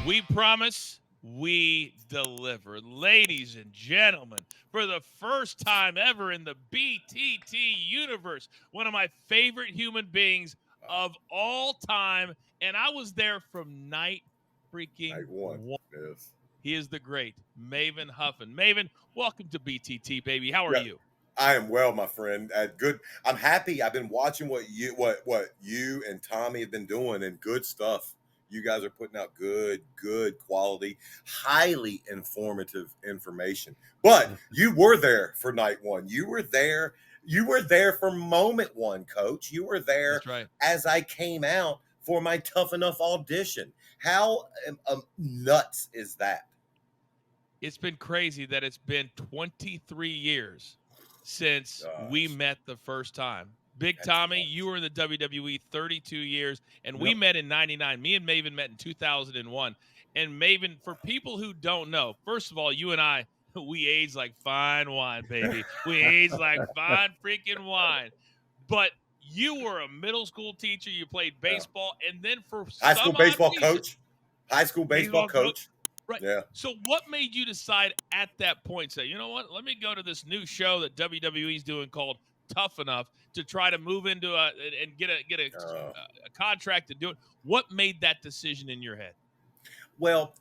We promise, we deliver. Ladies and gentlemen, for the first time ever in the BTT universe, one of my favorite human beings of all time. And I was there from night freaking Night one. one. Yes. He is the great Maven Huffin. Maven, welcome to BTT, baby. How are Yeah, you? I am well, my friend. Good. I'm happy. I've been watching what you and Tommy have been doing, and good stuff. You guys are putting out good quality, highly informative information. But you were there for night one. You were there. You were there for moment one, Coach. You were there That's right. as I came out for my Tough Enough audition. How nuts is that? It's been crazy that it's been 23 years since we Gosh, met the first time. Big that's Tommy, you nuts. were in the WWE 32 years, and we Yep. met in 99. Me and Maven met in 2001. And Maven, for people who don't know, first of all, you and I, we age like fine wine, baby. We age like fine freaking wine. But you were a middle school teacher, you played Yeah. baseball, and then for High school some odd baseball reason, coach. High school baseball baseball coach. coach. Right. Yeah. So what made you decide at that point, say, you know what, let me go to this new show that WWE is doing called Tough Enough to try to move into and Uh, a contract to do it? What made that decision in your head? well,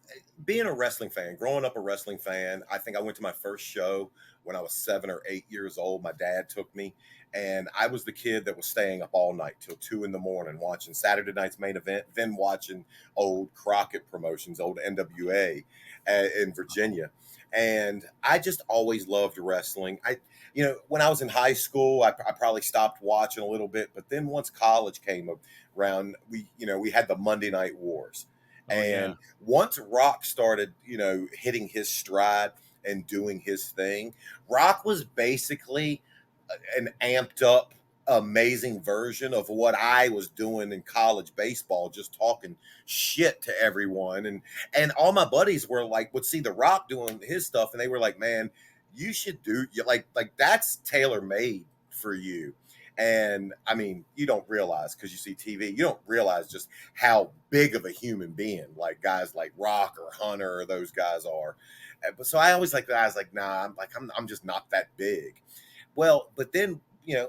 being a wrestling fan, growing up a wrestling fan, I think I went to my first show when I was 7 or 8 years old. My dad took me, and I was the kid that was staying up all night till 2 in the morning watching Saturday night's main event, then watching old Crockett promotions, old NWA in Virginia. And I just always loved wrestling. When I was in high school, I probably stopped watching a little bit, but then once college came around, we had the Monday Night Wars. Oh yeah. And once Rock started, hitting his stride and doing his thing, Rock was basically an amped up, amazing version of what I was doing in college baseball, just talking shit to everyone. And all my buddies would see The Rock doing his stuff, and they were like, man, you should do like that's tailor made for you. And I mean, you don't realize because you see TV, you don't realize just how big of a human being like guys like Rock or Hunter or those guys are. But so I always like guys like, nah, I'm just not that big. Well, but then,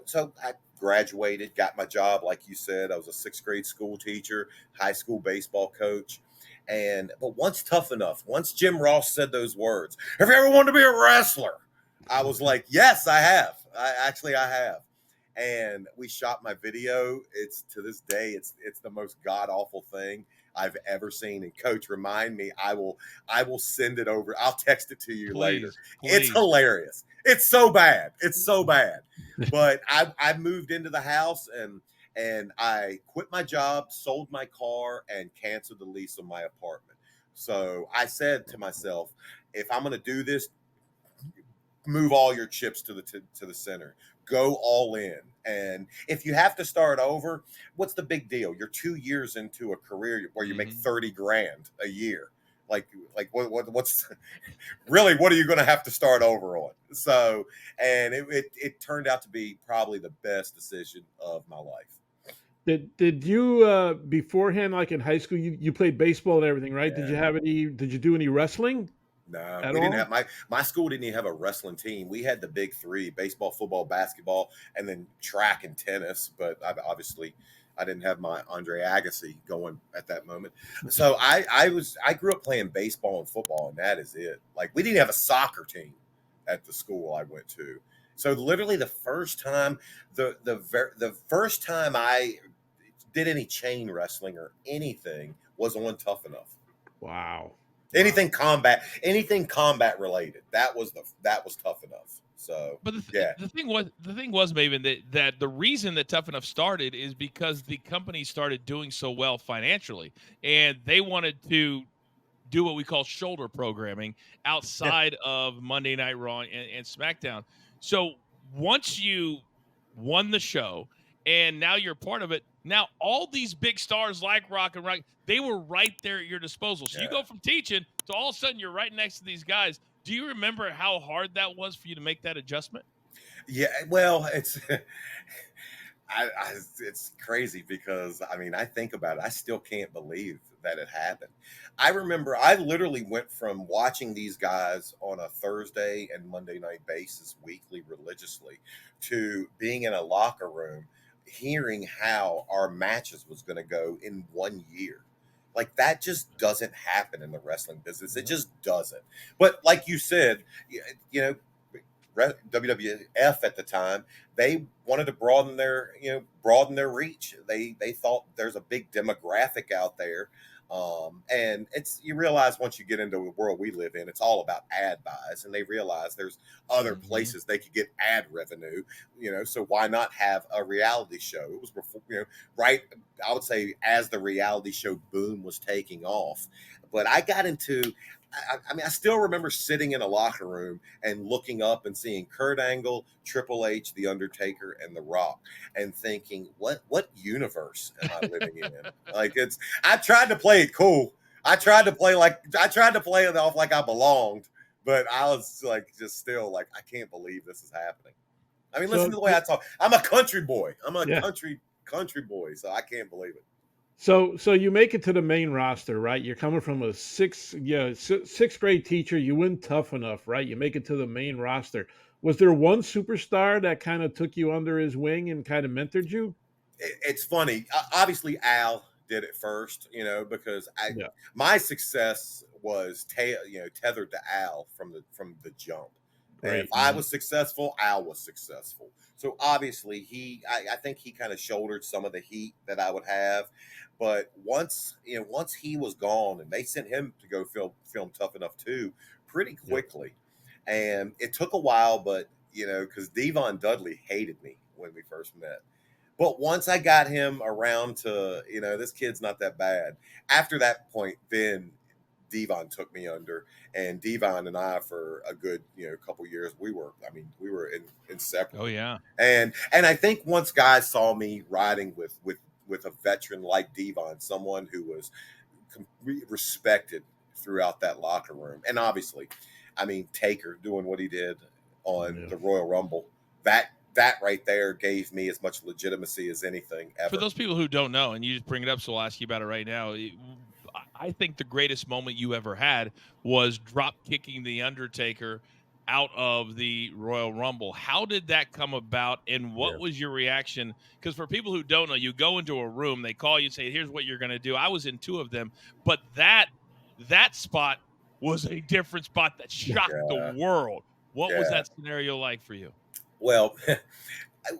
so I graduated, got my job, like you said. I was a sixth grade school teacher, high school baseball coach. But once Jim Ross said those words, have you ever wanted to be a wrestler? I was like, yes, I have. I have. And we shot my video. It's to this day, it's the most god awful thing I've ever seen. And Coach, remind me, I will send it over. I'll text it to you later. Please, It's please. hilarious. It's so bad. It's so bad. But I moved into the house and I quit my job, sold my car, and canceled the lease on my apartment. So I said to myself, if I'm going to do this, move all your chips to the center. Go all in. And if you have to start over, what's the big deal? You're 2 years into a career where you make 30 grand a year. What's really, what are you going to have to start over on? So, and it turned out to be probably the best decision of my life. Did you beforehand, like in high school, you played baseball and everything, right? Did Yeah. you do any wrestling No, at we didn't all? have my school didn't even have a wrestling team. We had the big three: baseball, football, basketball, and then track and tennis. But I didn't have my Andre Agassi going at that moment. So I grew up playing baseball and football, and that is it. Like we didn't have a soccer team at the school I went to. So literally the first time the first time I did any chain wrestling or anything was on Tough Enough. Wow. Anything combat related. That was Tough Enough. So But yeah, the thing was, Maven, that the reason that Tough Enough started is because the company started doing so well financially, and they wanted to do what we call shoulder programming outside of Monday Night Raw and SmackDown. So once you won the show and now you're part of it, now all these big stars like Rock and Rock, they were right there at your disposal. So you yeah, go from teaching to all of a sudden you're right next to these guys. Do you remember how hard that was for you to make that adjustment? yeah. Well, it's It's crazy because I mean, I think about it. I still can't believe that it happened. I remember I literally went from watching these guys on a Thursday and Monday night basis weekly religiously to being in a locker room hearing how our matches was going to go in 1 year. Like that just doesn't happen in the wrestling business. It just doesn't. But like you said, you know, WWF at the time, they wanted to broaden their reach. They thought there's a big demographic out there, and it's you realize once you get into the world we live in, it's all about ad buys, and they realize there's other Mhm. places they could get ad revenue. So why not have a reality show? It was before, right. I would say as the reality show boom was taking off, but I got into. I mean, I still remember sitting in a locker room and looking up and seeing Kurt Angle, Triple H, The Undertaker, and The Rock, and thinking, what universe am I living in? Like it's I tried to play it cool. I tried to play it off like I belonged, but I was like just still like, I can't believe this is happening. I mean, listen So to the way I talk. I'm a country boy. I'm a yeah. country boy, so I can't believe it. So you make it to the main roster, right? You're coming from a sixth grade teacher. You win Tough Enough, right? You make it to the main roster. Was there one superstar that kind of took you under his wing and kind of mentored you? It's funny. Obviously, Al did it first, because Yeah, my success was tethered to Al from the jump. And if great. I Mhm. was successful, Al was successful. So obviously, I think he kind of shouldered some of the heat that I would have. But once he was gone, and they sent him to go film Tough Enough too, pretty Yep. quickly, and it took a while, but because Devon Dudley hated me when we first met. But once I got him around to, this kid's not that bad. After that point, then Devon took me under, and Devon and I for a good, couple years, we were Oh inseparable. yeah. And I think once guys saw me riding with a veteran like Devon, someone who was respected throughout that locker room, and obviously, I mean Taker doing what he did on Yeah. the Royal Rumble, that right there gave me as much legitimacy as anything For ever. those people who don't know, and you just bring it up, so I'll ask you about it right now. I think the greatest moment you ever had was drop kicking the Undertaker out of the Royal Rumble. How did that come about, and Yeah, what was your reaction? Because for people who don't know, you go into a room, they call you, say, "Here's what you're going to do." I was in two of them, but that spot was a different spot that shocked the yeah, world. What was yeah. that scenario like for you? Well,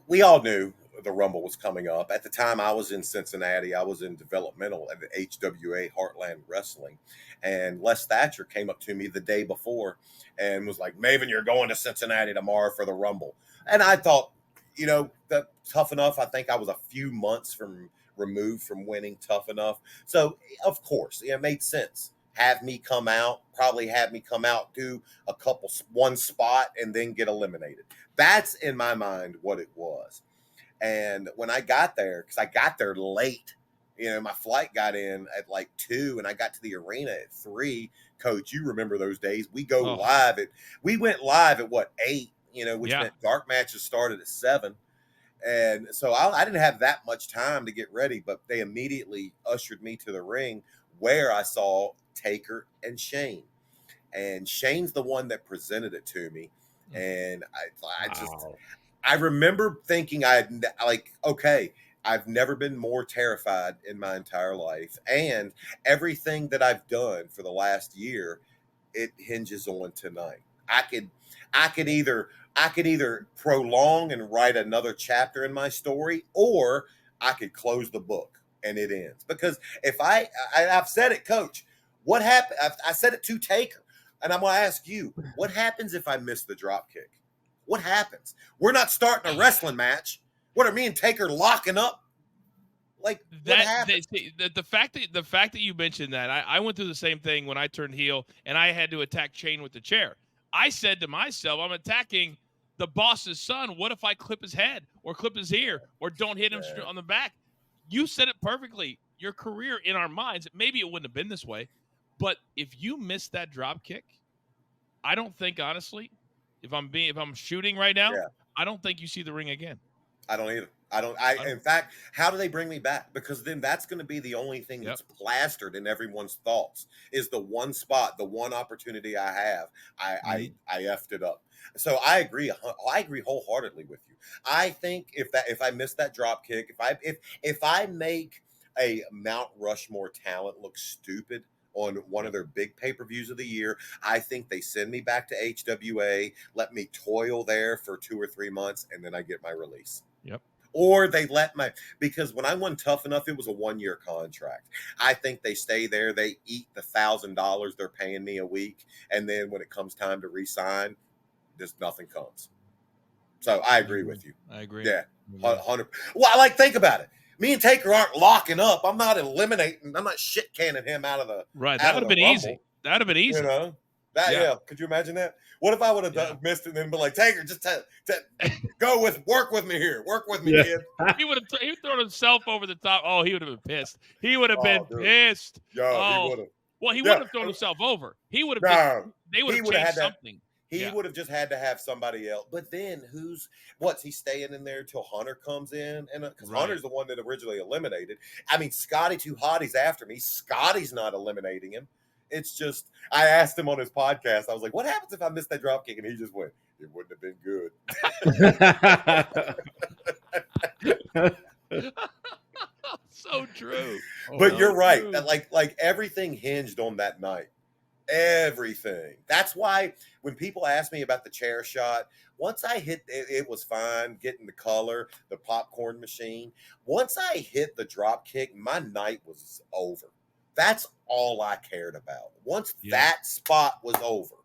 we all knew the Rumble was coming up. At the time, I was in Cincinnati. I was in developmental at the HWA Heartland Wrestling. And Les Thatcher came up to me the day before and was like, Maven, you're going to Cincinnati tomorrow for the Rumble. And I thought, that Tough Enough. I think I was a few months from removed from winning Tough Enough. So, of course, it made sense. Probably have me come out, do one spot, and then get eliminated. That's in my mind what it was. And when I got there, because I got there late, my flight got in at like 2, and I got to the arena at 3. Coach, you remember those days? Oh, We went live at what 8, which yeah. meant dark matches started at 7. And so I didn't have that much time to get ready, but they immediately ushered me to the ring where I saw Taker and Shane. And Shane's the one that presented it to me. And Wow. I remember thinking okay, I've never been more terrified in my entire life. And everything that I've done for the last year, it hinges on tonight. I could, I could either prolong and write another chapter in my story, or I could close the book and it ends. Because if I've said it, Coach, what happened? I said it to Taker, and I'm going to ask you, what happens if I miss the drop kick? What happens? We're not starting a wrestling match. What are me and Taker locking up? Like, what That happens? the fact that you mentioned that, I went through the same thing when I turned heel and I had to attack Chain with the chair. I said to myself, I'm attacking the boss's son. What if I clip his head or clip his ear or don't hit him Man, on the back? You said it perfectly. Your career in our minds, maybe it wouldn't have been this way, but if you miss that drop kick, I don't think honestly, if I'm shooting right now, yeah, I don't think you see the ring again. I don't either. In fact, how do they bring me back? Because then that's going to be the only thing that's plastered in everyone's thoughts is the one spot, the one opportunity I have. I effed it up. So I agree. I agree wholeheartedly with you. I think if I miss that drop kick, if I make a Mount Rushmore talent look stupid on one of their big pay-per-views of the year, I think they send me back to HWA, let me toil there for 2 or 3 months, and then I get my release. Yep. Or they because when I won Tough Enough, it was a 1-year contract. I think they stay there, they eat the $1,000 they're paying me a week, and then when it comes time to re-sign, just nothing comes. So I agree with you. I agree. Yeah, 100. Well, think about it. Me and Taker aren't locking up. I'm not shit canning him out of the right. That would have been easy. That would have been easy. You know, Could you imagine that? What if I would have missed it and then been like, Taker, just work with me here. Work with me, kid. He would have thrown himself over the top. Oh, he would have been pissed. He would have been pissed. He would have. Well, he wouldn't have thrown himself over. He would have. They would have changed something. He would have just had to have somebody else. But then what's he staying in there till Hunter comes in? And because Hunter's the one that originally eliminated. I mean, Scotty Too Hotty's after me. Scotty's not eliminating him. It's just, I asked him on his podcast, I was like, what happens if I miss that drop kick? And he just went, it wouldn't have been good. So true. But you're right. True. Like everything hinged on that night. Everything. That's why when people ask me about the chair shot, once I hit it was fine getting the color, the popcorn machine. Once I hit the drop kick, my night was over. That's all I cared about. Once that spot was over,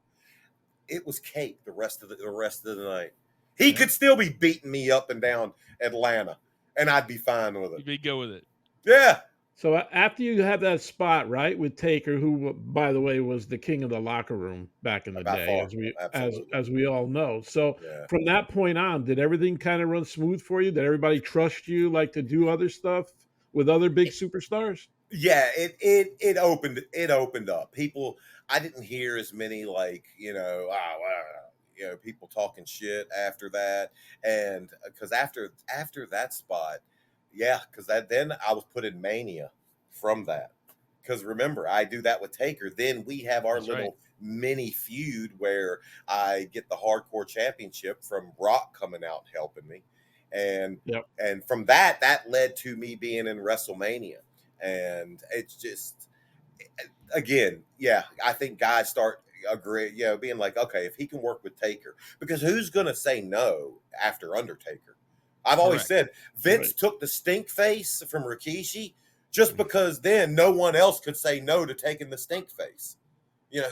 it was cake the rest of the night. He could still be beating me up and down Atlanta, and I'd be fine with it. You'd be good with it. Yeah. So after you had that spot, right, with Taker, who, by the way, was the king of the locker room back in the day, as we all know. So from that point on, did everything kind of run smooth for you? Did everybody trust you, to do other stuff with other big superstars? Yeah, it opened up. People, I didn't hear as many people talking shit after that, and because after that spot. Yeah, because then I was put in Mania from that. Because remember, I do that with Taker. Then we have our little mini feud where I get the Hardcore Championship from Rock coming out helping me. And from that led to me being in WrestleMania. And it's just, again, I think guys start being like, okay, if he can work with Taker. Because who's going to say no after Undertaker? I've always said Vince took the stink face from Rikishi just because then no one else could say no to taking the stink face.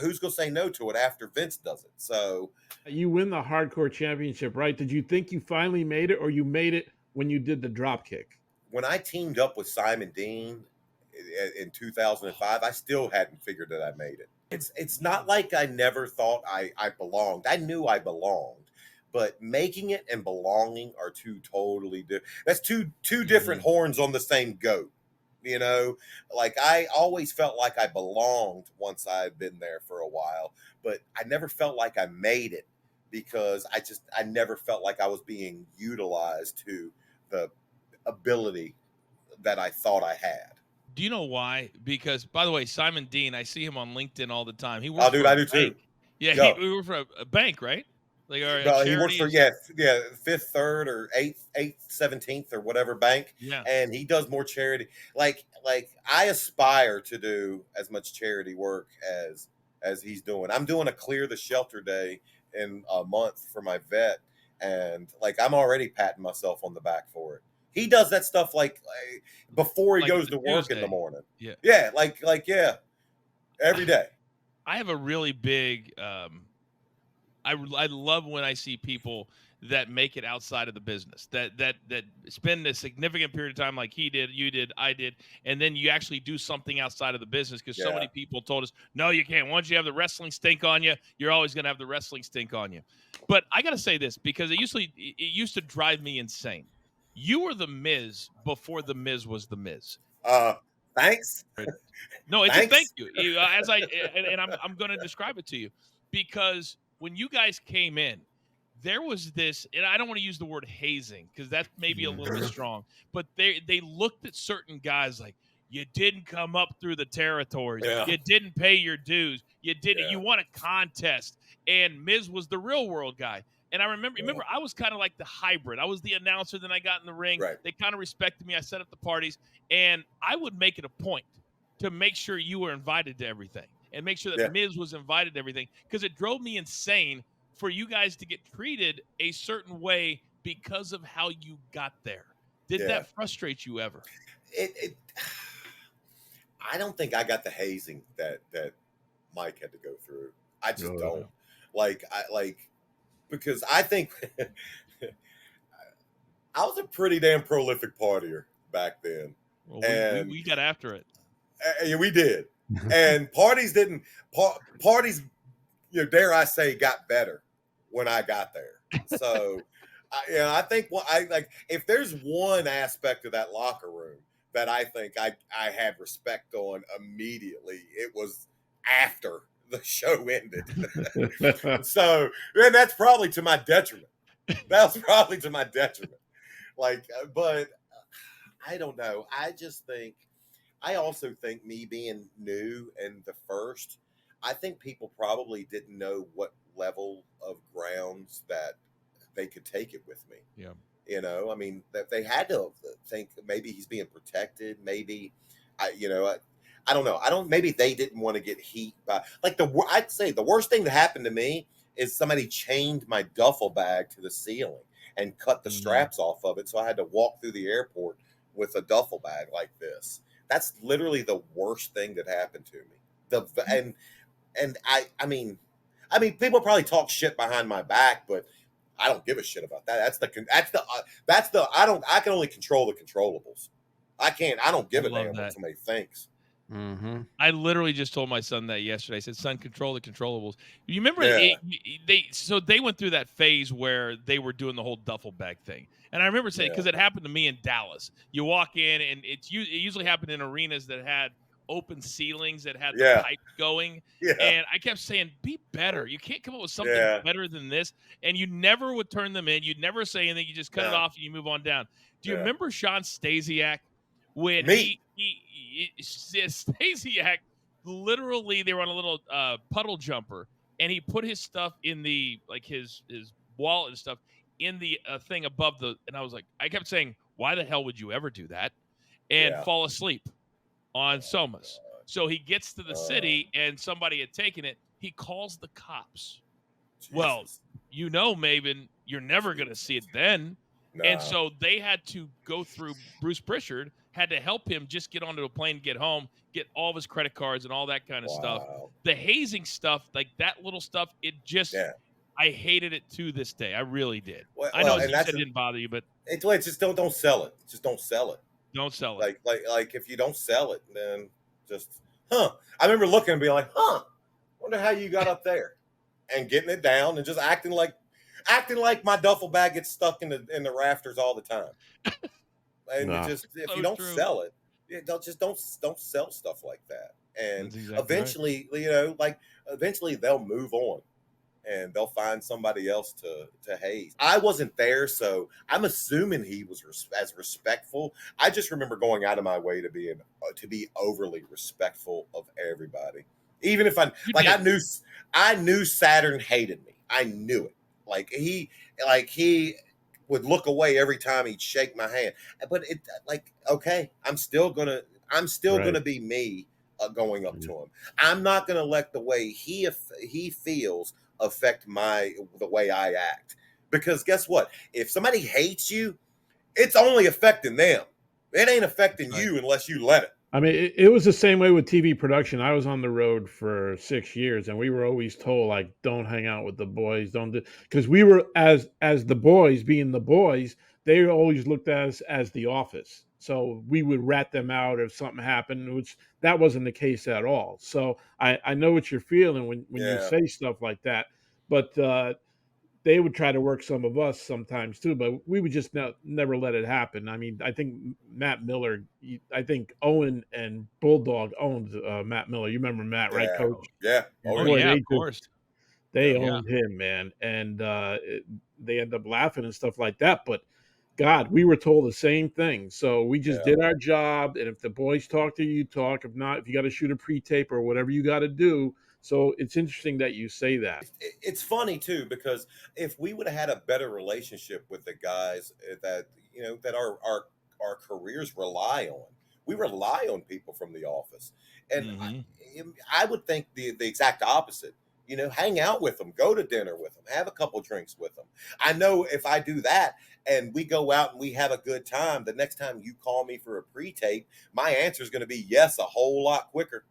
Who's going to say no to it after Vince does it? So you win the Hardcore Championship, right? Did you think you finally made it, or you made it when you did the drop kick? When I teamed up with Simon Dean in 2005, I still hadn't figured that I made it. It's not like I never thought I belonged. I knew I belonged. But making it and belonging are two totally different. That's two different horns on the same goat. I always felt like I belonged once I'd been there for a while, but I never felt like I made it because I never felt like I was being utilized to the ability that I thought I had. Do you know why? Because, by the way, Simon Dean, I see him on LinkedIn all the time. He works I do too. Yeah, he worked for a bank, right? He works for Fifth Third or Eighth 17th or whatever bank. Yeah, and he does more charity. Like I aspire to do as much charity work as he's doing. I'm doing a Clear the Shelter Day in a month for my vet, and I'm already patting myself on the back for it. He does that stuff before he goes to work Tuesday. In the morning. Yeah, every day. I have a really big. I love when I see people that make it outside of the business, that spend a significant period of time like he did, you did, I did, and then you actually do something outside of the business because so many people told us, no, you can't. Once you have the wrestling stink on you, you're always going to have the wrestling stink on you. But I got to say this because it used to drive me insane. You were the Miz before the Miz was the Miz. Thanks. No, it's a thank you. I'm going to describe it to you because when you guys came in, there was this, and I don't want to use the word hazing because that's maybe a little bit strong, but they looked at certain guys like, you didn't come up through the territories, Yeah. you didn't pay your dues, Yeah. you won a contest, and Miz was the real world guy. And I remember I was kind of like the hybrid. I was the announcer, then I got in the ring. Right. They kind of respected me. I set up the parties, and I would make it a point to make sure you were invited to everything and make sure that Yeah. Miz was invited to everything, because it drove me insane for you guys to get treated a certain way because of how you got there. Did Yeah. that frustrate you ever? I don't think I got the hazing that Mike had to go through. I just don't. Because I think I was a pretty damn prolific partier back then. Well, and we got after it. Yeah, we did. And parties, dare I say, got better when I got there. So, I think if there's one aspect of that locker room that I think I had respect on immediately, it was after the show ended. So, and that's probably to my detriment. But I don't know. I also think me being new and the first, I think people probably didn't know what level of grounds that they could take it with me. Yeah. That they had to think maybe he's being protected. Maybe, I don't know. Maybe they didn't want to get heat by, I'd say the worst thing that happened to me is somebody chained my duffel bag to the ceiling and cut the straps off of it. So I had to walk through the airport with a duffel bag like this. That's literally the worst thing that happened to me. I mean, people probably talk shit behind my back, but I don't give a shit about that. I can only control the controllables. I don't give a damn what somebody thinks. Mm-hmm. I literally just told my son that yesterday. I said, son, control the controllables. You remember they went through that phase where they were doing the whole duffel bag thing. And I remember saying, because it happened to me in Dallas. You walk in, and it usually happened in arenas that had open ceilings, that had the pipe going. Yeah. And I kept saying, be better. You can't come up with something better than this. And you never would turn them in. You'd never say anything. You just cut it off and you move on down. Do you remember Sean Stasiak? When Stasiak, literally, they were on a little puddle jumper, and he put his stuff in the, his wallet and stuff in the thing above and I was like, I kept saying, why the hell would you ever do that? And fall asleep on Somas. So he gets to the city, and somebody had taken it. He calls the cops. Jesus. Well, Maven, you're never going to see it then. No. And so they had to go through, Bruce Prichard had to help him just get onto a plane, get home, get all of his credit cards and all that kind of stuff. The hazing stuff, like that little stuff, it just, I hated it to this day. I really did. I know you said it didn't bother you, but it's just don't sell it. Just don't sell it. Don't sell it. Like if you don't sell it, then just, I remember looking and being like, wonder how you got up there, and getting it down and just acting like my duffel bag gets stuck in the rafters all the time. And if you don't sell it, don't sell stuff like that. And eventually, eventually they'll move on and they'll find somebody else to haze. I wasn't there, so I'm assuming he was as respectful. I just remember going out of my way to be overly respectful of everybody. Even if I knew Saturn hated me. I knew it. He would look away every time he'd shake my hand. But okay, I'm still gonna be me going up to him. I'm not gonna let the way he feels affect the way I act. Because guess what? If somebody hates you, it's only affecting them. It ain't affecting you unless you let it. I mean, it was the same way with TV production. I was on the road for 6 years, and we were always told, don't hang out with the boys, because we were as the boys, being the boys, they always looked at us as the office. So we would rat them out if something happened, which that wasn't the case at all. So I know what you're feeling when you say stuff like that, but they would try to work some of us sometimes too, but we would just never let it happen. I mean, I think Matt Miller, I think Owen and Bulldog owned Matt Miller. You remember Matt, right, Coach? Yeah. Of course. They owned him, man. And they end up laughing and stuff like that. But God, we were told the same thing. So we just Yeah. did our job. And if the boys talk to you, you talk. If not, if you got to shoot a pre-tape or whatever you got to do. So it's interesting that you say that. It's funny too, because if we would have had a better relationship with the guys that that our careers rely on, we rely on people from the office, and Mm-hmm. I would think the exact opposite. Hang out with them, go to dinner with them, have a couple drinks with them. I know if I do that and we go out and we have a good time, the next time you call me for a pre-tape, my answer is going to be yes a whole lot quicker.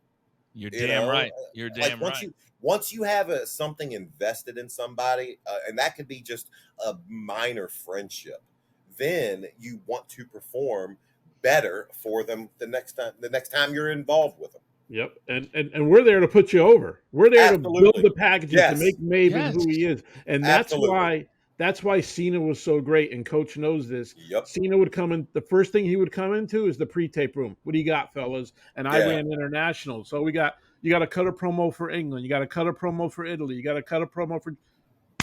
You're You damn know, right. You're like damn right. once you have something invested in somebody, and that could be just a minor friendship, then you want to perform better for them the next time you're involved with them. Yep, and we're there to put you over. We're there to build Absolutely. the packages to Yes. make Maven Yes. who he is, and Absolutely. that's why Cena was so great. And Coach knows this. Yep. Cena would come in. The first thing he would come into is the pre-tape room. What do you got, fellas? And I Yeah. ran international, so you got to cut a promo for England. You got to cut a promo for Italy. You got to cut a promo for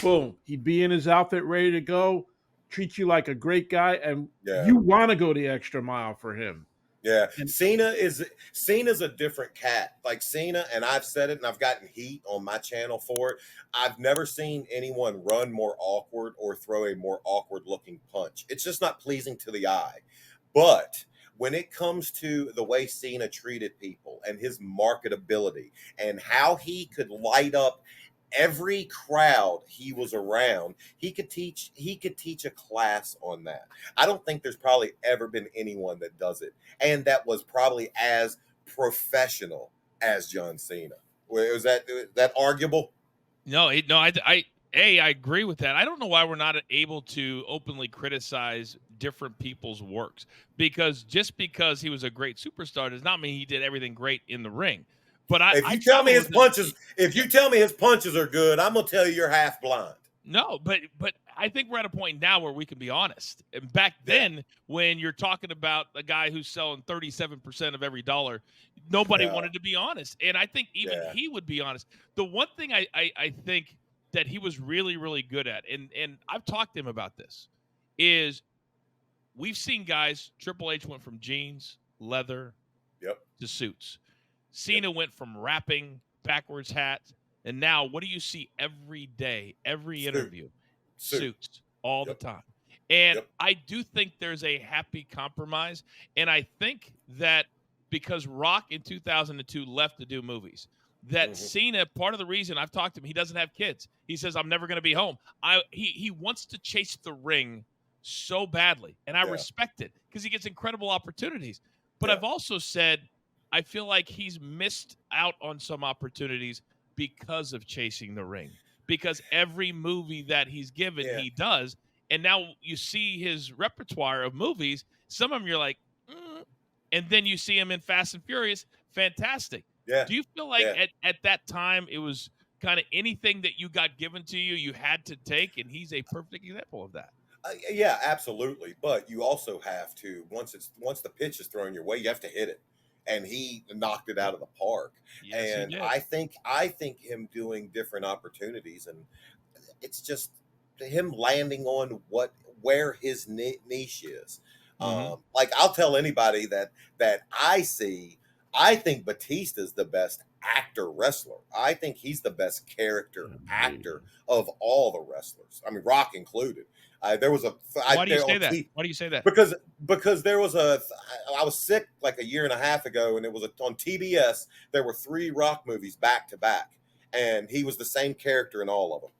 boom. He'd be in his outfit, ready to go, treat you like a great guy, and Yeah. you want to go the extra mile for him. Yeah, And Cena's a different cat. Like Cena, and I've said it, and I've gotten heat on my channel for it. I've never seen anyone run more awkward or throw a more awkward looking punch. It's just not pleasing to the eye. But when it comes to the way Cena treated people and his marketability and how he could light up every crowd he was around, he could teach a class on that. I don't think there's probably ever been anyone that does it, and that was probably as professional as John Cena. Was that arguable? No, I agree with that. I don't know why we're not able to openly criticize different people's works, because just because he was a great superstar does not mean he did everything great in the ring. But If I you tell me traveled his with him. punches, if you tell me his punches are good, I'm gonna tell you you're half blind. No, but I think we're at a point now where we can be honest. And back then, when you're talking about a guy who's selling 37% of every dollar, nobody Yeah, wanted to be honest. And I think even yeah, he would be honest. The one thing I think that he was really, really good at, and I've talked to him about this, is we've seen guys, Triple H went from jeans, leather, yep, to suits. yep. Cena went from rapping, backwards hat, and now what do you see every day, every Suit, interview? suit. Suits all the Yep, time. And yep. I do think there's a happy compromise. And I think that because Rock in 2002 left to do movies, that Hmm. Cena, part of the reason I've talked to him, he doesn't have kids. He says, I'm never going to be home. He wants to chase the ring so badly. And I Yeah, respect it because he gets incredible opportunities. But yeah, I've also said, I feel like he's missed out on some opportunities because of chasing the ring. Because every movie that he's given, yeah, he does. And now you see his repertoire of movies. Some of them you're like, and then you see him in Fast and Furious. Fantastic. yeah, Do you feel like yeah. at that time it was kind of anything that you got given to you, you had to take? And he's a perfect example of that. Yeah, absolutely. But you also have to once the pitch is thrown your way, you have to hit it, and he knocked it out of the park. Yes, he And did. I think him doing different opportunities, and it's just him landing on where his niche is. Mm-hmm. Like I'll tell anybody that I see. I think Batista's the best actor wrestler. I think he's the best character actor of all the wrestlers. I mean, Rock included. There was a Why do you there say on that? T Why do you say that? because there was I was sick like a year and a half ago, and it was on TBS. There were 3 Rock movies back to back, and he was the same character in all of them.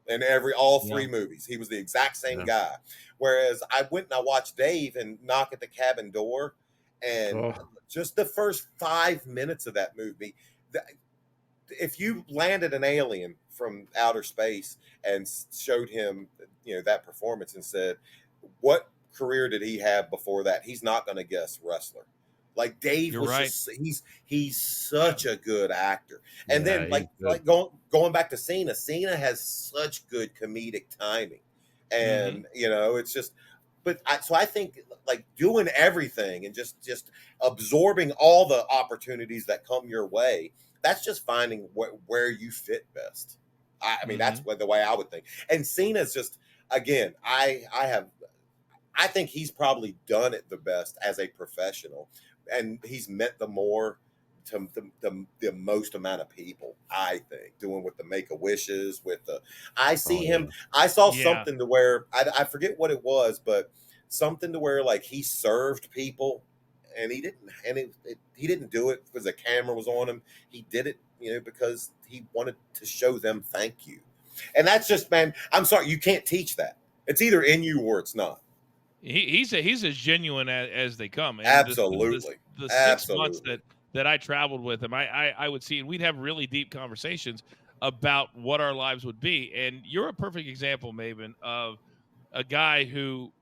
In all Yeah. 3 movies, he was the exact same Yeah. guy. Whereas I went and I watched Dave and Knock at the Cabin Door, and Oh, just the first 5 minutes of that movie, if you landed an alien from outer space and showed him, that performance and said, "What career did he have before that?" He's not going to guess wrestler. Like Dave You're was right. just he's such a good actor. And yeah, then he's like good. going back to Cena, Cena has such good comedic timing. Mm-hmm. And it's just so I think like doing everything and just absorbing all the opportunities that come your way, that's just finding where you fit best. I mean, Mm-hmm. that's the way I would think. And Cena's just, again, I think he's probably done it the best as a professional, and he's met to the most amount of people. I think doing with the Make a Wishes, with the I Oh see yeah. him. I saw Yeah. something to where I forget what it was, but something to where like he served people, and he didn't, and he didn't do it because the camera was on him. He did it, because he wanted to show them thank you, and that's just, man. I'm sorry, you can't teach that. It's either in you or it's not. He's as genuine as they come, and Absolutely. the 6 months Absolutely. that I traveled with him, I would see, and we'd have really deep conversations about what our lives would be. And you're a perfect example, Maven, of a guy who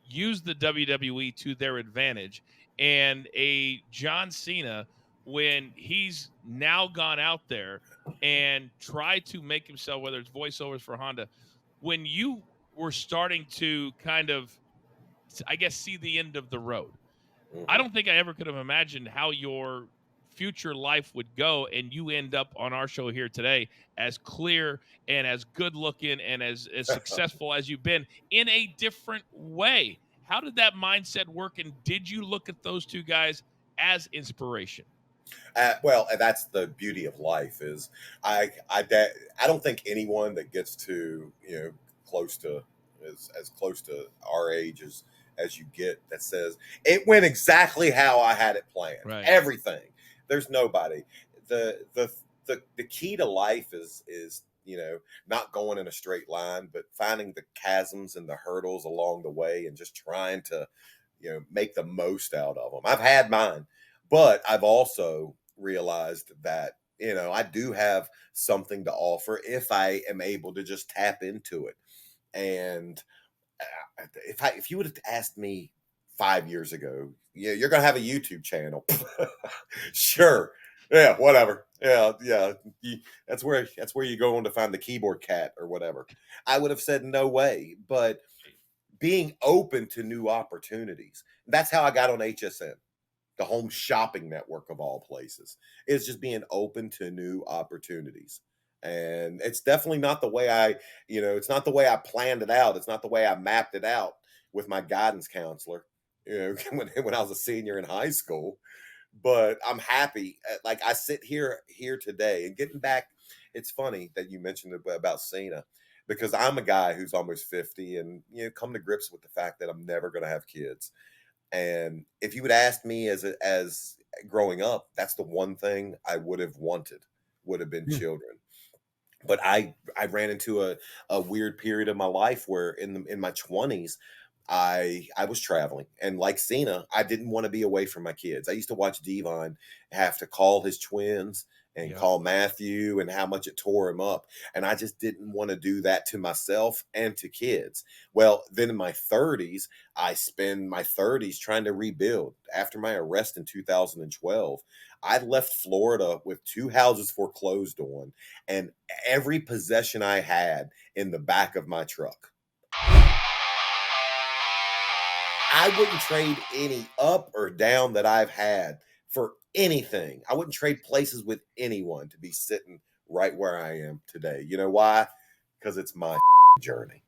used the WWE to their advantage, and a John Cena when he's now gone out there and tried to make himself, whether it's voiceovers for Honda, when you were starting to kind of, I guess, see the end of the road. I Mhm. don't think I ever could have imagined how your future life would go, and you end up on our show here today as clear and as good looking and as successful as you've been in a different way. How did that mindset work, and did you look at those two guys as inspiration? Well, and that's the beauty of life is I don't think anyone that gets to close to as close to our age as you get that says it went exactly how I had it planned. Right. Everything. There's nobody. The key to life is not going in a straight line, but finding the chasms and the hurdles along the way and just trying to make the most out of them. I've had mine, but I've also realized that I do have something to offer if I am able to just tap into it. And if you would have asked me 5 years ago, yeah, you're gonna have a YouTube channel. Sure, yeah, whatever, yeah. That's where you go on to find the keyboard cat or whatever. I would have said no way, but being open to new opportunities. That's how I got on HSN, the home shopping network of all places. Is just being open to new opportunities. And it's definitely not the way it's not the way I planned it out. It's not the way I mapped it out with my guidance counselor, when I was a senior in high school. But I'm happy. Like I sit here today and getting back. It's funny that you mentioned about Cena because I'm a guy who's almost 50 and come to grips with the fact that I'm never going to have kids. And if you would ask me as growing up, that's the one thing I would have wanted, would have been Hmm. children. But I ran into a weird period of my life where in my 20s I was traveling, and like Cena, I didn't want to be away from my kids. I used to watch Devon have to call his twins and Yep. call Matthew and how much it tore him up. And I just didn't want to do that to myself and to kids. Well, then in my 30s, I spend my 30s trying to rebuild. After my arrest in 2012, I left Florida with 2 houses foreclosed on and every possession I had in the back of my truck. I wouldn't trade any up or down that I've had for anything. I wouldn't trade places with anyone to be sitting right where I am today. You know why? Because it's my journey.